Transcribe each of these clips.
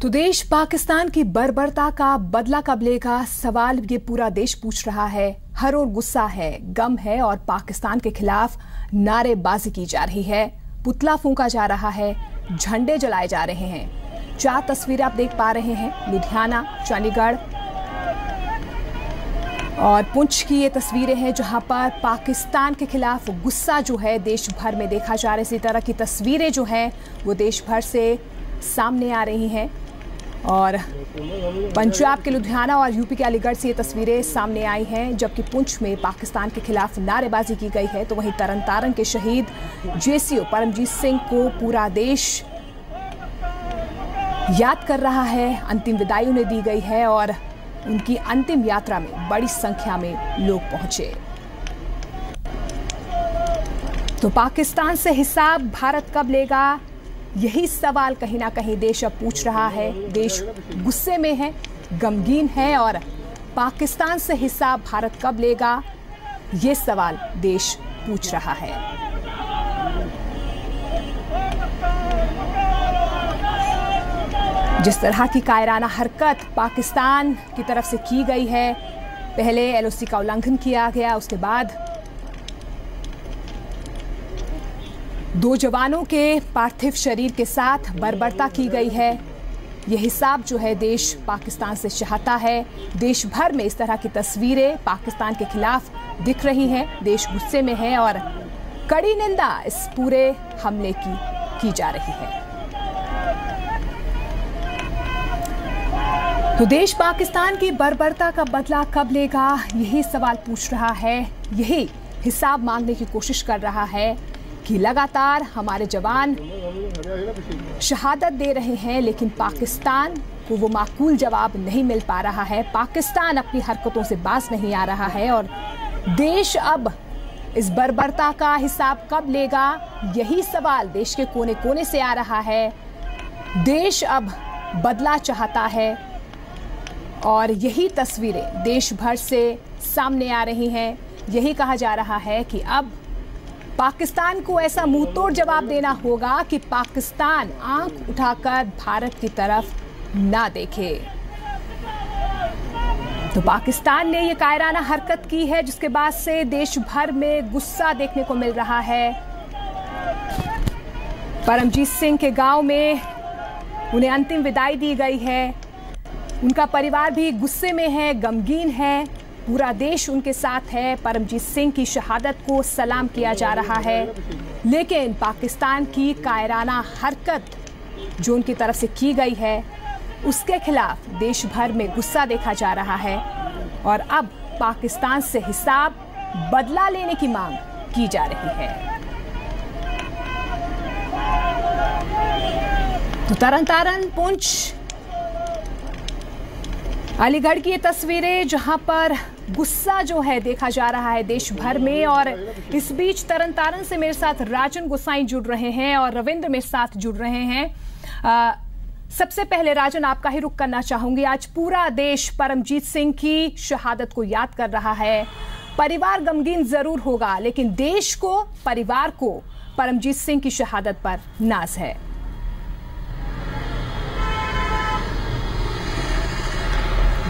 तो देश पाकिस्तान की बर्बरता का बदला कब लेगा, सवाल ये पूरा देश पूछ रहा है। हर ओर गुस्सा है, गम है और पाकिस्तान के खिलाफ नारेबाजी की जा रही है, पुतला फूंका जा रहा है, झंडे जलाए जा रहे हैं। 4 तस्वीरें आप देख पा रहे हैं, लुधियाना, चंडीगढ़ और पुंछ की ये तस्वीरें हैं जहां पर पाकिस्तान के खिलाफ गुस्सा जो है देश भर में देखा जा रहा है। इसी तरह की तस्वीरें जो हैं वो देश भर से सामने आ रही हैं और पंजाब के लुधियाना और यूपी के अलीगढ़ से ये तस्वीरें सामने आई हैं, जबकि पुंछ में पाकिस्तान के खिलाफ नारेबाजी की गई है। तो वहीं तरन तारण के शहीद जेसीओ परमजीत सिंह को पूरा देश याद कर रहा है, अंतिम विदाई उन्हें दी गई है और उनकी अंतिम यात्रा में बड़ी संख्या में लोग पहुंचे। तो पाकिस्तान से हिसाब भारत कब लेगा, यही सवाल कहीं ना कहीं देश अब पूछ रहा है। देश गुस्से में है, गमगीन है और पाकिस्तान से हिसाब भारत कब लेगा, ये सवाल देश पूछ रहा है। जिस तरह की कायराना हरकत पाकिस्तान की तरफ से की गई है, पहले एलओसी का उल्लंघन किया गया, उसके बाद 2 जवानों के पार्थिव शरीर के साथ बर्बरता की गई है। यह हिसाब जो है देश पाकिस्तान से चाहता है। देश भर में इस तरह की तस्वीरें पाकिस्तान के खिलाफ दिख रही हैं, देश गुस्से में है और कड़ी निंदा इस पूरे हमले की जा रही है। तो देश पाकिस्तान की बर्बरता का बदला कब लेगा, यही सवाल पूछ रहा है, यही हिसाब मांगने की कोशिश कर रहा है कि लगातार हमारे जवान शहादत दे रहे हैं, लेकिन पाकिस्तान को वो माकूल जवाब नहीं मिल पा रहा है। पाकिस्तान अपनी हरकतों से बाज नहीं आ रहा है और देश अब इस बर्बरता का हिसाब कब लेगा, यही सवाल देश के कोने कोने से आ रहा है। देश अब बदला चाहता है और यही तस्वीरें देश भर से सामने आ रही हैं। यही कहा जा रहा है कि अब पाकिस्तान को ऐसा मुंहतोड़ जवाब देना होगा कि पाकिस्तान आंख उठाकर भारत की तरफ ना देखे। तो पाकिस्तान ने ये कायराना हरकत की है, जिसके बाद से देश भर में गुस्सा देखने को मिल रहा है। परमजीत सिंह के गांव में उन्हें अंतिम विदाई दी गई है। उनका परिवार भी गुस्से में है, गमगीन है, पूरा देश उनके साथ है। परमजीत सिंह की शहादत को सलाम किया जा रहा है, लेकिन पाकिस्तान की कायराना हरकत जो उनकी तरफ से की गई है उसके खिलाफ देश भर में गुस्सा देखा जा रहा है और अब पाकिस्तान से हिसाब बदला लेने की मांग की जा रही है। तो तरन तारण, पुंछ, अलीगढ़ की ये तस्वीरें जहां पर गुस्सा जो है देखा जा रहा है देश भर में। और इस बीच तरन तारण से मेरे साथ राजन गोसाई जुड़ रहे हैं और रविंद्र मेरे साथ जुड़ रहे हैं। सबसे पहले राजन, आपका ही रुख करना चाहूंगी। आज पूरा देश परमजीत सिंह की शहादत को याद कर रहा है। परिवार गमगीन जरूर होगा, लेकिन देश को, परिवार को परमजीत सिंह की शहादत पर नाज है।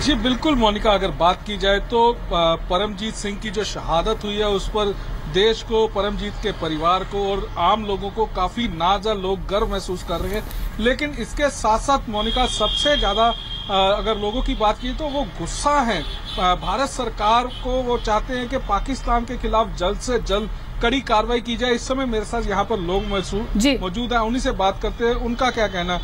जी बिल्कुल मोनिका, अगर बात की जाए तो परमजीत सिंह की जो शहादत हुई है उस पर देश को, परमजीत के परिवार को और आम लोगों को काफी नाज है, लोग गर्व महसूस कर रहे हैं। लेकिन इसके साथ साथ मोनिका, सबसे ज्यादा अगर लोगों की बात की तो वो गुस्सा है भारत सरकार को। वो चाहते हैं कि पाकिस्तान के खिलाफ जल्द से जल्द कड़ी कार्रवाई की जाए। इस समय मेरे साथ यहाँ पर लोग मौजूद है, उन्हीं से बात करते हैं, उनका क्या कहना।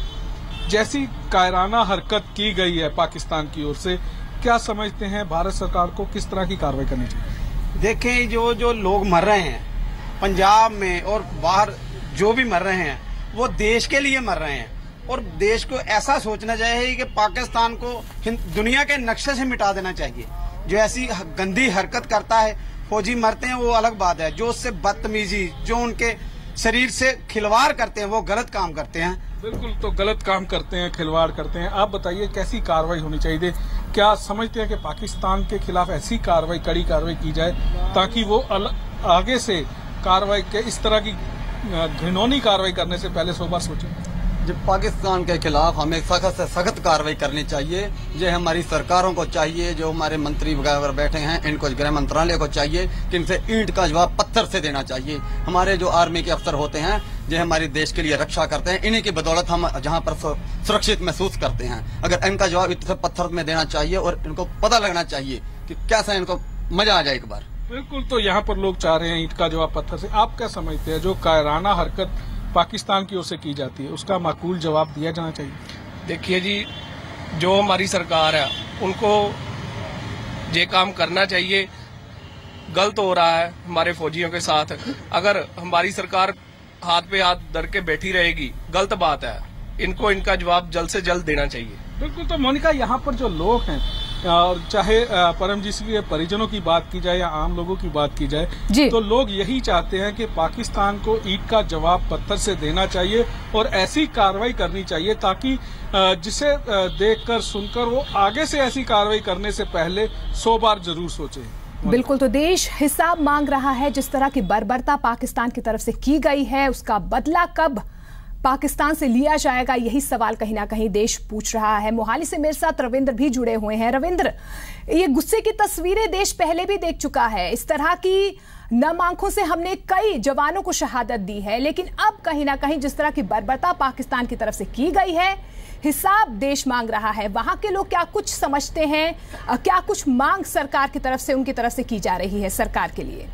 जैसी कायराना हरकत की गई है पाकिस्तान की ओर से, क्या समझते हैं भारत सरकार को किस तरह की कार्रवाई करनी चाहिए? देखें, जो लोग मर रहे हैं पंजाब में और बाहर जो भी मर रहे हैं वो देश के लिए मर रहे हैं और देश को ऐसा सोचना चाहिए कि पाकिस्तान को दुनिया के नक्शे से मिटा देना चाहिए। जो ऐसी गंदी हरकत करता है, फौजी मरते हैं वो अलग बात है, जो उससे बदतमीजी, जो उनके शरीर से खिलवाड़ करते हैं वो गलत काम करते हैं। बिल्कुल, तो गलत काम करते हैं, खिलवाड़ करते हैं। आप बताइए कैसी कार्रवाई होनी चाहिए? क्या समझते हैं कि पाकिस्तान के खिलाफ ऐसी कार्रवाई, कड़ी कार्रवाई की जाए ताकि वो आगे से कार्रवाई के इस तरह की घिनौनी कार्रवाई करने से पहले 100 बार सोचें? पाकिस्तान के खिलाफ हमें सख्त से सख्त कार्रवाई करनी चाहिए। जो हमारी सरकारों को चाहिए, जो हमारे मंत्री वगैरह बैठे हैं, इनको गृह मंत्रालय को चाहिए कि इनसे ईंट का जवाब पत्थर से देना चाहिए। हमारे जो आर्मी के अफसर होते हैं, जो हमारे देश के लिए रक्षा करते हैं, इन्हीं की बदौलत हम जहाँ पर सुरक्षित महसूस करते हैं। अगर इनका जवाब इतने पत्थर में देना चाहिए और इनको पता लगना चाहिए कि कैसा इनको मजा आ जाए एक बार। बिल्कुल, तो यहाँ पर लोग चाह रहे हैं ईंट का जवाब पत्थर से। आप क्या समझते हैं, जो कायराना हरकत पाकिस्तान की ओर से की जाती है, उसका माकूल जवाब दिया जाना चाहिए? देखिए जी, जो हमारी सरकार है उनको ये काम करना चाहिए। गलत हो रहा है हमारे फौजियों के साथ। अगर हमारी सरकार हाथ पे हाथ धर के बैठी रहेगी, गलत बात है। इनको इनका जवाब जल्द से जल्द देना चाहिए। बिल्कुल, तो मोनिका, यहाँ पर जो लोग हैं, और चाहे परमजीत सिंह के परिजनों की बात की जाए या आम लोगों की बात की जाए, तो लोग यही चाहते हैं कि पाकिस्तान को ईंट का जवाब पत्थर से देना चाहिए और ऐसी कार्रवाई करनी चाहिए ताकि जिसे देखकर सुनकर वो आगे से ऐसी कार्रवाई करने से पहले 100 बार जरूर सोचे। बिल्कुल, तो देश हिसाब मांग रहा है। जिस तरह की बर्बरता पाकिस्तान की तरफ से की गई है, उसका बदला कब पाकिस्तान से लिया जाएगा, यही सवाल कहीं ना कहीं देश पूछ रहा है। मोहाली से मेरे साथ रविंद्र भी जुड़े हुए हैं। रविंद्र, ये गुस्से की तस्वीरें देश पहले भी देख चुका है। इस तरह की नम आंखों से हमने कई जवानों को शहादत दी है, लेकिन अब कहीं ना कहीं जिस तरह की बर्बरता पाकिस्तान की तरफ से की गई है, हिसाब देश मांग रहा है। वहां के लोग क्या कुछ समझते हैं, क्या कुछ मांग सरकार की तरफ से, उनकी तरफ से की जा रही है सरकार के लिए?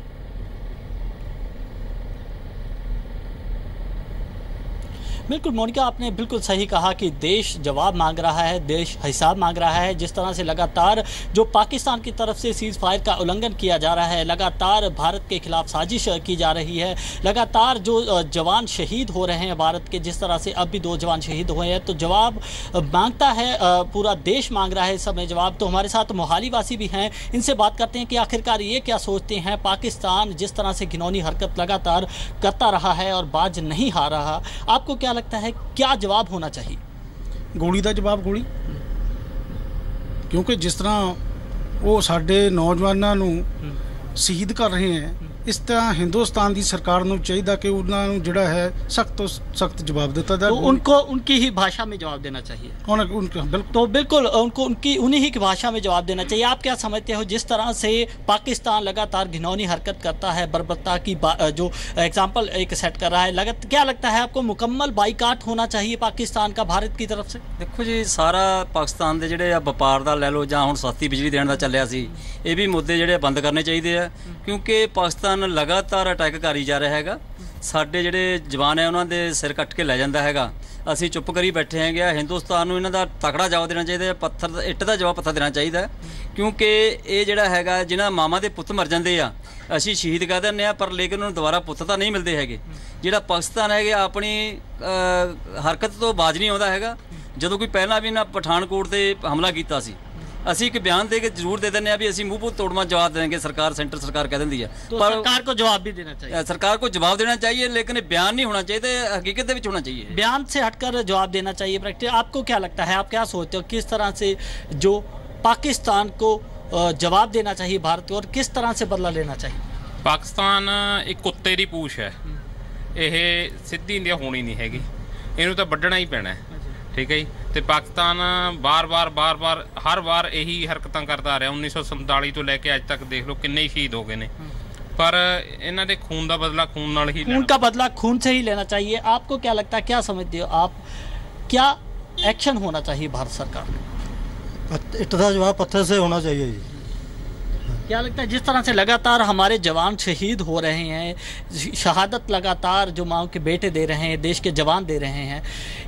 बिल्कुल मोनिका, आपने बिल्कुल सही कहा कि देश जवाब मांग रहा है, देश हिसाब मांग रहा है। जिस तरह से लगातार जो पाकिस्तान की तरफ से सीज फायर का उल्लंघन किया जा रहा है, लगातार भारत के खिलाफ साजिश की जा रही है, लगातार जो जवान शहीद हो रहे हैं भारत के, जिस तरह से अब भी 2 जवान शहीद हुए हैं, तो जवाब मांगता है, पूरा देश मांग रहा है इस समय जवाब। तो हमारे साथ मोहाली वासी भी हैं, इनसे बात करते हैं कि आखिरकार ये क्या सोचते हैं। पाकिस्तान जिस तरह से घिनौनी हरकत लगातार करता रहा है और बाज नहीं हार रहा, आपको क्या लगता है क्या जवाब होना चाहिए? गोली का जवाब गोली, क्योंकि जिस तरह वो साडे नौजवानों नूं शहीद कर रहे हैं, इस तरह हिंदुस्तान की सरकार नूं चाहिए कि उन्होंने जिहड़ा है सख्त तो सख्त जवाब दिता जाए। तो उनको उनकी ही भाषा में जवाब देना चाहिए। तो बिल्कुल उनको उन्हीं ही की भाषा में जवाब देना चाहिए। आप क्या समझते हो, जिस तरह से पाकिस्तान लगातार घिनौनी हरकत करता है, बर्बरता की जो एग्जाम्पल एक सेट कर रहा है, क्या लगता है आपको मुकम्मल बाईकाट होना चाहिए पाकिस्तान का भारत की तरफ से? देखो जी, सारा पाकिस्तान के जिहड़े व्यापार का लै लो जां हुण सस्ती बिजली देने का चलिया सी, ये भी मुद्दे जिहड़े बंद करने चाहिए है, क्योंकि पाकिस्तान लगातार अटैक करी जा रहा हैगा। साडे जिहड़े जवान है उन्होंने सिर कट के लै जांदा हैगा। असीं चुप करी बैठे हैं। हिंदुस्तान नूं इन्हां दा तकड़ा जवाब देना चाहिए, पत्थर इट दा जवाब पत्थर देना चाहिए, क्योंकि ये जिहड़ा हैगा जिन्हां मावां दे पुत्त मर जांदे आ, असीं शहीद कह दिंदे आ, पर लेकिन उन्होंने दोबारा पुत्त तां नहीं मिलते हैगे। जिहड़ा पाकिस्तान है अपनी हरकत तो बाज नहीं आउंदा हैगा। जदों कोई पहलां भी इन्हां पठानकोट ते हमला कीता सी, ਅਸੀਂ एक बयान दे के जरूर दे दें भी ਅਸੀਂ मूँह तोड़वा जवाब देंगे, सरकार सेंटर सरकार कह दी है, तो पर सरकार को जवाब भी देना चाहिए। सरकार को जवाब देना चाहिए, लेकिन बयान नहीं होना चाहिए, हकीकत के होना चाहिए। बयान से हटकर जवाब देना चाहिए। प्रैक्टिस आपको क्या लगता है, आप क्या सोचते हो, किस तरह से जो पाकिस्तान को जवाब देना चाहिए भारत को, और किस तरह से बदला लेना चाहिए? पाकिस्तान एक कुत्ते की पूछ है, यह सीधी इंडिया होनी नहीं हैगी, इनू तो वड्ढना ही पैना है। ठीक है जी, तो पाकिस्तान बार बार हर बार यही हरकत करता रहा। 1947 तो लैके अज तक देख लो किन्ने शहीद हो गए ने, पर इन्हां दे खून का बदला खून नाल ही, खून का बदला खून से ही लेना चाहिए। आपको क्या लगता है, क्या समझते हो आप, क्या एक्शन होना चाहिए भारत सरकार को? इट दा जवाब पत्थर से होना चाहिए जी। क्या लगता है, जिस तरह से लगातार हमारे जवान शहीद हो रहे हैं, शहादत लगातार जो माँ के बेटे दे रहे हैं, देश के जवान दे रहे हैं,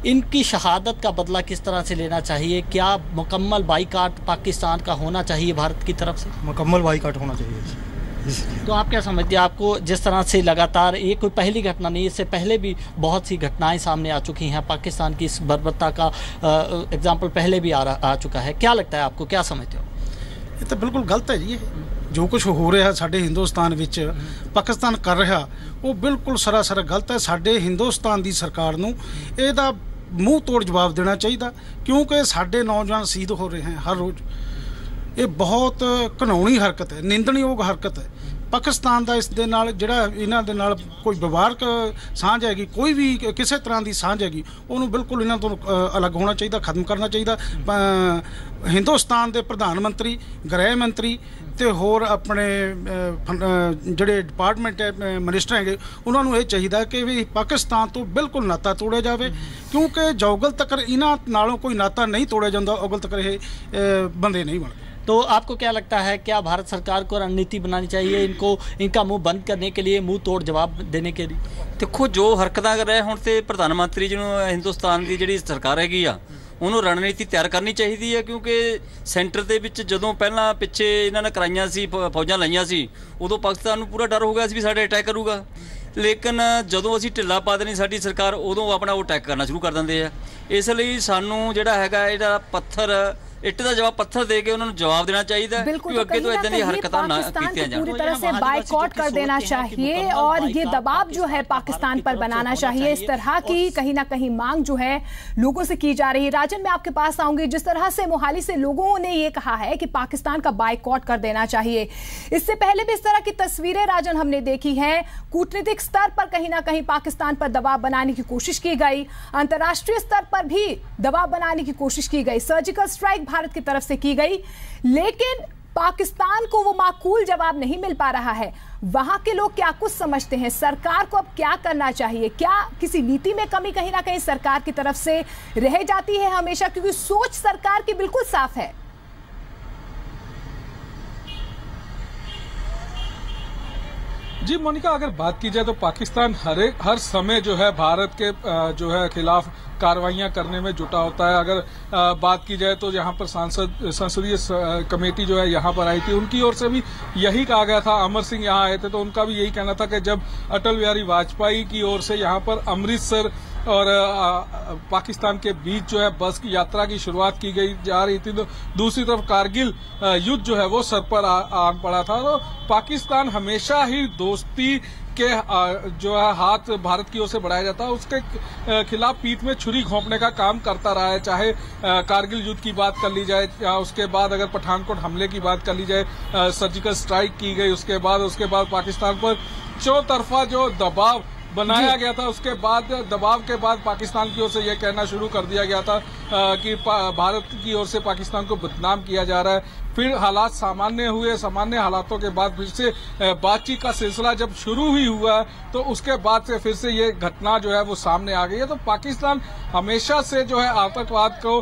इनकी शहादत का बदला किस तरह से लेना चाहिए? क्या मुकम्मल बाईकाट पाकिस्तान का होना चाहिए भारत की तरफ से? मुकम्मल बाईकाट होना चाहिए। तो आप क्या समझते हैं, आपको जिस तरह से लगातार, ये कोई पहली घटना नहीं, इससे पहले भी बहुत सी घटनाएं सामने आ चुकी हैं, पाकिस्तान की इस बर्बरता का एग्जाम्पल पहले भी आ चुका है, क्या लगता है आपको, क्या समझते हो? ये तो बिल्कुल गलत है जी। ये जो कुछ हो रहा साडे हिंदुस्तान विच पाकिस्तान कर रहा, वो बिल्कुल सरासर गलत है। साडे हिंदुस्तान की सरकार नूं इहदा मूँह तोड़ जवाब देना चाहिए, क्योंकि साडे नौजवान शहीद हो रहे हैं हर रोज़। ये बहुत घिनौनी हरकत है, निंदणयोग हरकत है, ਪਾਕਿਸਤਾਨ ਦਾ ਇਸ ਦੇ ਨਾਲ ਜਿਹੜਾ ਇਹਨਾਂ ਦੇ ਨਾਲ ਕੋਈ ਵਿਵਹਾਰਕ ਸਾਂਝ ਹੈਗੀ, ਕੋਈ ਵੀ ਕਿਸੇ ਤਰ੍ਹਾਂ ਦੀ ਸਾਂਝ ਹੈਗੀ, ਉਹਨੂੰ ਬਿਲਕੁਲ ਇਹਨਾਂ ਤੋਂ ਅਲੱਗ ਹੋਣਾ ਚਾਹੀਦਾ, ਖਤਮ ਕਰਨਾ ਚਾਹੀਦਾ। ਹਿੰਦੁਸਤਾਨ ਦੇ ਪ੍ਰਧਾਨ ਮੰਤਰੀ, ਗ੍ਰਹਿ ਮੰਤਰੀ ਤੇ ਹੋਰ ਆਪਣੇ ਜਿਹੜੇ ਡਿਪਾਰਟਮੈਂਟ ਮਿਨਿਸਟਰ ਹੈਗੇ, ਉਹਨਾਂ ਨੂੰ ਇਹ ਚਾਹੀਦਾ ਕਿ ਵੀ ਪਾਕਿਸਤਾਨ ਤੋਂ ਬਿਲਕੁਲ ਨਾਤਾ ਤੋੜਿਆ ਜਾਵੇ, ਕਿਉਂਕਿ ਜੋਗਲ ਤੱਕ ਇਹਨਾਂ ਨਾਲੋਂ ਕੋਈ ਨਾਤਾ नहीं तोड़ा जाता, उगल तक ये बंदे नहीं बनते। तो आपको क्या लगता है, क्या भारत सरकार को रणनीति बनानी चाहिए इनका मुंह बंद करने के लिए, मुंह तोड़ जवाब देने के लिए? देखो जो हरकतां कर रहे ਹੁਣ ਤੇ ਪ੍ਰਧਾਨ ਮੰਤਰੀ ਜੀ ਨੂੰ ਹਿੰਦੁਸਤਾਨ ਦੀ ਜਿਹੜੀ ਸਰਕਾਰ ਹੈਗੀ ਆ ਉਹਨੂੰ ਰਣਨੀਤੀ ਤਿਆਰ ਕਰਨੀ ਚਾਹੀਦੀ ਹੈ, ਕਿਉਂਕਿ ਸੈਂਟਰ ਦੇ ਵਿੱਚ ਜਦੋਂ ਪਹਿਲਾਂ ਪਿੱਛੇ ਇਹਨਾਂ ਨੇ ਕਰਾਈਆਂ ਸੀ, ਫੌਜਾਂ ਲਾਈਆਂ ਸੀ, ਉਦੋਂ ਪਾਕਿਸਤਾਨ ਨੂੰ ਪੂਰਾ ਡਰ ਹੋ ਗਿਆ ਸੀ ਵੀ ਸਾਡੇ ਅਟੈਕ ਕਰੂਗਾ। ਲੇਕਿਨ ਜਦੋਂ ਅਸੀਂ ਢਿੱਲਾ ਪਾ ਦੇਣੀ ਸਾਡੀ ਸਰਕਾਰ, ਉਦੋਂ ਆਪਣਾ ਉਹ ਅਟੈਕ ਕਰਨਾ ਸ਼ੁਰੂ ਕਰ ਦਿੰਦੇ ਆ। ਇਸ ਲਈ ਸਾਨੂੰ ਜਿਹੜਾ ਹੈਗਾ ਇਹਦਾ ਪੱਥਰ ਇੱਟ ਦਾ जवाब पत्थर दे के उन्होंने जवाब देना चाहिए कि अगे तो इदां दी हरकतां ना कीतियां जाण। पूरी तरह से बाइकआउट कर देना चाहिए और ये दबाव जो है पाकिस्तान पर बनाना चाहिए। इस तरह की कहीं ना कहीं मांग जो है लोगों से की जा रही है। राजन, मैं आपके पास आऊंगी। जिस तरह से मोहाली से लोगों ने ये कहा है कि पाकिस्तान का बाइकआउट कर देना चाहिए, इससे पहले भी इस तरह की तस्वीरें राजन हमने देखी हैं। कूटनीतिक स्तर पर कहीं ना कहीं पाकिस्तान पर दबाव बनाने की कोशिश की गई, अंतर्राष्ट्रीय स्तर पर भी दबाव बनाने की कोशिश की गई, सर्जिकल स्ट्राइक भारत की तरफ से की गई, लेकिन पाकिस्तान को वो माकूल जवाब नहीं मिल पा रहा है। वहां के लोग क्या कुछ समझते हैं, सरकार को अब क्या करना चाहिए? क्या किसी नीति में कमी कहीं ना कहीं सरकार की तरफ से रह जाती है हमेशा, क्योंकि सोच सरकार की बिल्कुल साफ है। जी मोनिका, अगर बात की जाए तो पाकिस्तान हर समय जो है भारत के जो है खिलाफ कार्रवाइयां करने में जुटा होता है। अगर बात की जाए तो यहाँ पर संसदीय कमेटी जो है यहाँ पर आई थी, उनकी ओर से भी यही कहा गया था। अमर सिंह यहाँ आए थे तो उनका भी यही कहना था कि जब अटल बिहारी वाजपेयी की ओर से यहाँ पर अमृतसर और पाकिस्तान के बीच जो है बस की यात्रा की शुरुआत की गई जा रही थी, तो दूसरी तरफ कारगिल युद्ध जो है वो सर पर आन पड़ा था। तो पाकिस्तान हमेशा ही दोस्ती के जो है हाथ भारत की ओर से बढ़ाया जाता है, उसके खिलाफ पीठ में छुरी घोंपने का काम करता रहा है। चाहे कारगिल युद्ध की बात कर ली जाए या उसके बाद अगर पठानकोट हमले की बात कर ली जाए, सर्जिकल स्ट्राइक की गई, उसके बाद पाकिस्तान पर चौतरफा जो दबाव बनाया गया था, उसके बाद दबाव के बाद पाकिस्तान की ओर से यह कहना शुरू कर दिया गया था कि भारत की ओर से पाकिस्तान को बदनाम किया जा रहा है। फिर हालात सामान्य हुए, सामान्य हालातों के बाद फिर से बातचीत का सिलसिला जब शुरू ही हुआ तो उसके बाद से फिर से ये घटना जो है वो सामने आ गई है। तो पाकिस्तान हमेशा से जो है आतंकवाद को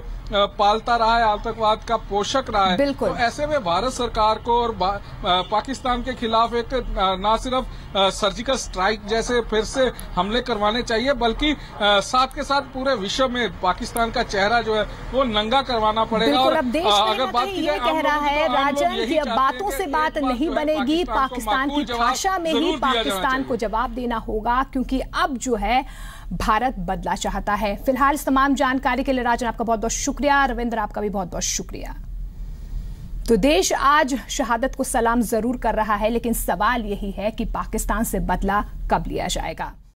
पालता रहा है, आतंकवाद का पोषक रहा है। तो ऐसे में भारत सरकार को और पाकिस्तान के खिलाफ एक न सिर्फ सर्जिकल स्ट्राइक जैसे फिर से हमले करवाने चाहिए, बल्कि साथ के साथ पूरे विश्व में पाकिस्तान का चेहरा जो है वो नंगा करवाना पड़ेगा। और अगर बात की जाए कह रहा है राजन कि अब बातों से बात नहीं बनेगी, पाकिस्तान की भाषा में ही पाकिस्तान को जवाब देना होगा, क्योंकि अब जो है भारत बदला चाहता है। फिलहाल इस तमाम जानकारी के लिए राजन आपका बहुत बहुत शुक्रिया। रविंद्र आपका भी बहुत बहुत शुक्रिया। तो देश आज शहादत को सलाम जरूर कर रहा है, लेकिन सवाल यही है कि पाकिस्तान से बदला कब लिया जाएगा।